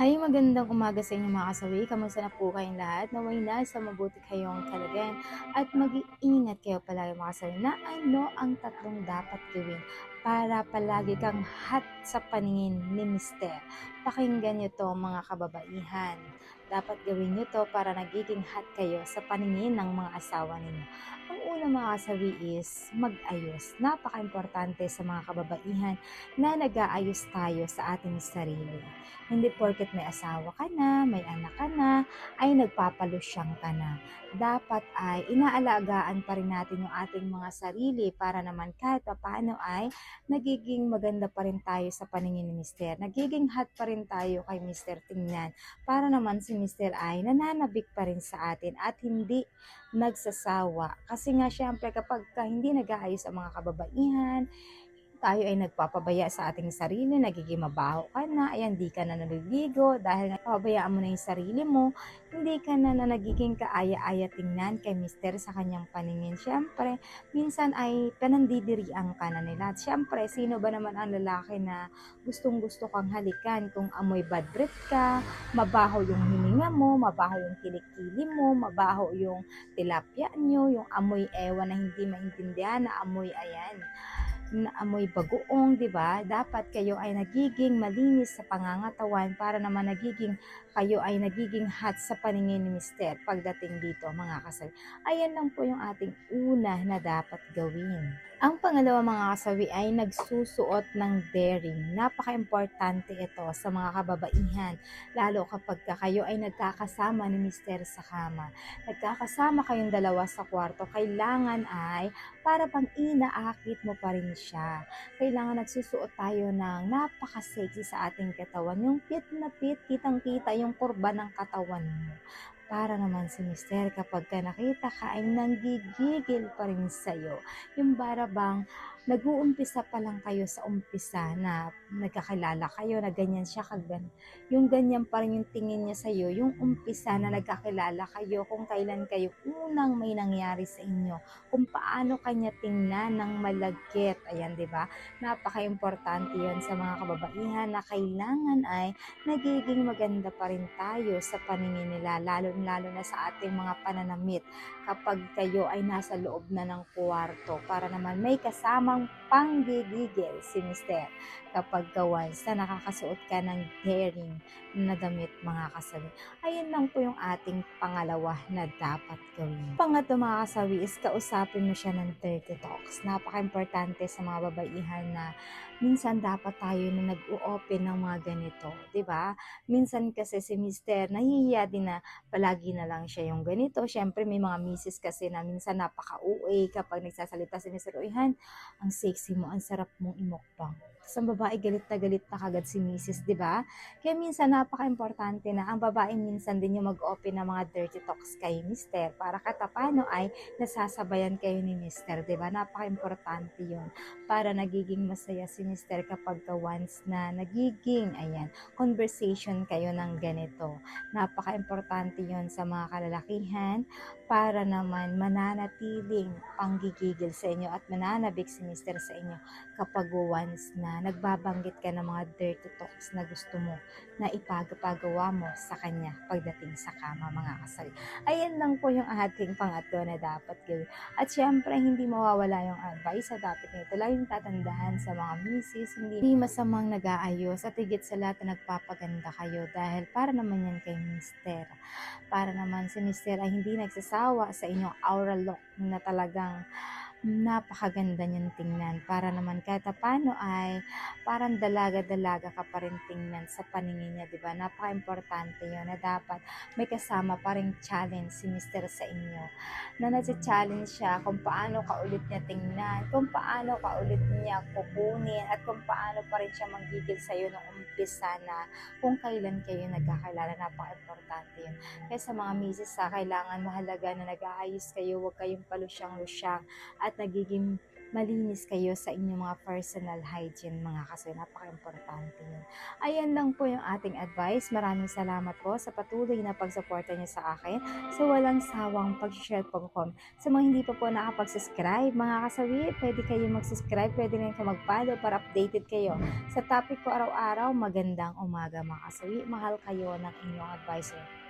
Ay, magandang umaga sa inyo mga kasawi. Kamusta na po kayong lahat? Naway nasa mabuti kayong kalagayan at mag-iingat kayo palagi mga kasawi na ano ang tatlong dapat gawin para palagi kang hot sa paningin ni Mister. Pakinggan nyo to mga kababaihan. Dapat gawin nyo to para nagiging hot kayo sa paningin ng mga asawa ninyo. Ang una mga kasawi is mag-ayos. Napaka-importante sa mga kababaihan na nag-aayos tayo sa ating sarili. Hindi porket may asawa ka na, may anak ka na, ay nagpapalusyang ka na. Dapat ay inaalagaan pa rin natin yung ating mga sarili para naman kahit paano ay nagiging maganda pa rin tayo sa paningin ni Mister. Nagiging hot pa rin tayo kay Mister tingnan para naman si Mister ay nananabik pa rin sa atin at hindi nagsasawa. Kasi nga syempre kapag hindi nag-aayos ang mga kababaihan, tayo ay nagpapabaya sa ating sarili, nagiging mabaho ka na, ayan, di ka na naliligo dahil napabayaan mo na yung sarili mo, hindi ka na nagiging kaaya-aya tingnan kay Mister sa kanyang paningin. Siyempre, minsan ay panandidiriang ka na nila. At siyempre, sino ba naman ang lalaki na gustong-gusto kang halikan kung amoy bad breath ka, mabaho yung hininga mo, mabaho yung kilikili mo, mabaho yung tilapia nyo, yung amoy ewan na hindi maintindihan na amoy ayan na amoy bagoong, 'di ba? Dapat kayo ay nagiging malinis sa pangangatawan para naman kayo ay nagiging hot sa paningin ni Mister pagdating dito mga kasal. Ayan lang po yung ating una na dapat gawin. Ang pangalawa mga kasawi ay nagsusuot ng daring. Napaka-importante ito sa mga kababaihan, lalo kapag kayo ay nagkakasama ni Mister sa kama. Nagkakasama kayong dalawa sa kwarto, kailangan ay para bang inaakit mo pa rin siya. Kailangan nagsusuot tayo ng napaka-sexy sa ating katawan. Yung fit na fit, kitang-kita yung kurba ng katawan mo. Para naman si Mister kapag ka nakita ka ay nanggigigil pa rin sa'yo. Yung para bang nag-uumpisa pa lang kayo sa umpisa na nagkakilala kayo na ganyan siya yung ganyan pa rin yung tingin niya sa'yo, yung umpisa na nagkakilala kayo, kung kailan kayo unang may nangyari sa inyo, kung paano kanya tingnan ng malagkit. Ayan, 'di ba? Napaka-importante 'yon sa mga kababaihan na kailangan ay nagiging maganda pa rin tayo sa paningin nila, lalo-lalo na sa ating mga pananamit kapag kayo ay nasa loob na ng kwarto para naman may kasamang panggigigil si Mister kapag once na nakakasuot ka ng daring na damit mga kasabi. Ayan lang po yung ating pangalawa na dapat gawin. Pangatlo mga kasawi is kausapin mo siya ng dirty talks. Napaka-importante sa mga babaihan na minsan dapat tayo na nag-o-open ng mga ganito, 'di ba? Minsan kasi si Mister nahihiya din na palagi na lang siya yung ganito. Syempre may mga misis kasi na minsan napaka-OA kapag nagsasalita si Mister, "Uyhan, ang sexy mo, ang sarap mong imukbang." Tapos ang babae galit na kagad si misis, 'di ba? Kaya minsan napaka-importante na ang babae minsan din yung mag-open ng mga dirty talks kay Mister para katapano ay nasasabayan kayo ni Mister, 'di ba? Napaka-importante 'yon para nagiging masaya si Mister kapag once na nagiging ayan, conversation kayo ng ganito. Napaka-importante 'yon sa mga kalalakihan para naman mananatiling panggigigil sa inyo at mananabik si Mister sa inyo kapag once na nagbabanggit ka ng mga dirty talks na gusto mo na ipagpagawa mo sa kanya pagdating sa kama mga kasal. Ayan lang po yung ating pangatlo na dapat gawin. At syempre, hindi mawawala yung advice sa dapat nito. Laging tatandaan sa mga misis, hindi masamang nag-aayos at higit sa lahat na nagpapaganda kayo dahil para naman yan kay Mister. Para naman si Mister ay hindi nagsasawa sa inyong aura look na talagang napakaganda niyang tingnan para naman kahit paano ay parang dalaga-dalaga ka pa rin tingnan sa paningin niya, 'di ba? Napaka-importante 'yon na dapat may kasama pa ring challenge si Mister sa inyo. Na nasi-challenge siya kung paano ka ulit niya tingnan, kung paano ka ulit niya kukunin at kung paano pa rin siya manggigil sa iyo nung umpisa na kung kailan kayo nagkakilala. Napaka-importante 'yon. Kaya sa mga misis kailangan mahalaga na nag-aayos kayo, huwag kayong palusyang-lusyang at nagiging malinis kayo sa inyong mga personal hygiene mga kasawi. Napaka-importante yun. Ayan lang po yung ating advice. Maraming salamat po sa patuloy na pagsuporta niyo sa akin, sa walang sawang pag-share po ko. Sa mga hindi pa po nakapag-subscribe, mga kasawi, pwede kayo mag-subscribe, pwede rin kayo mag-follow para updated kayo sa topic ko araw-araw. Magandang umaga mga kasawi. Mahal kayo ng inyong advisor.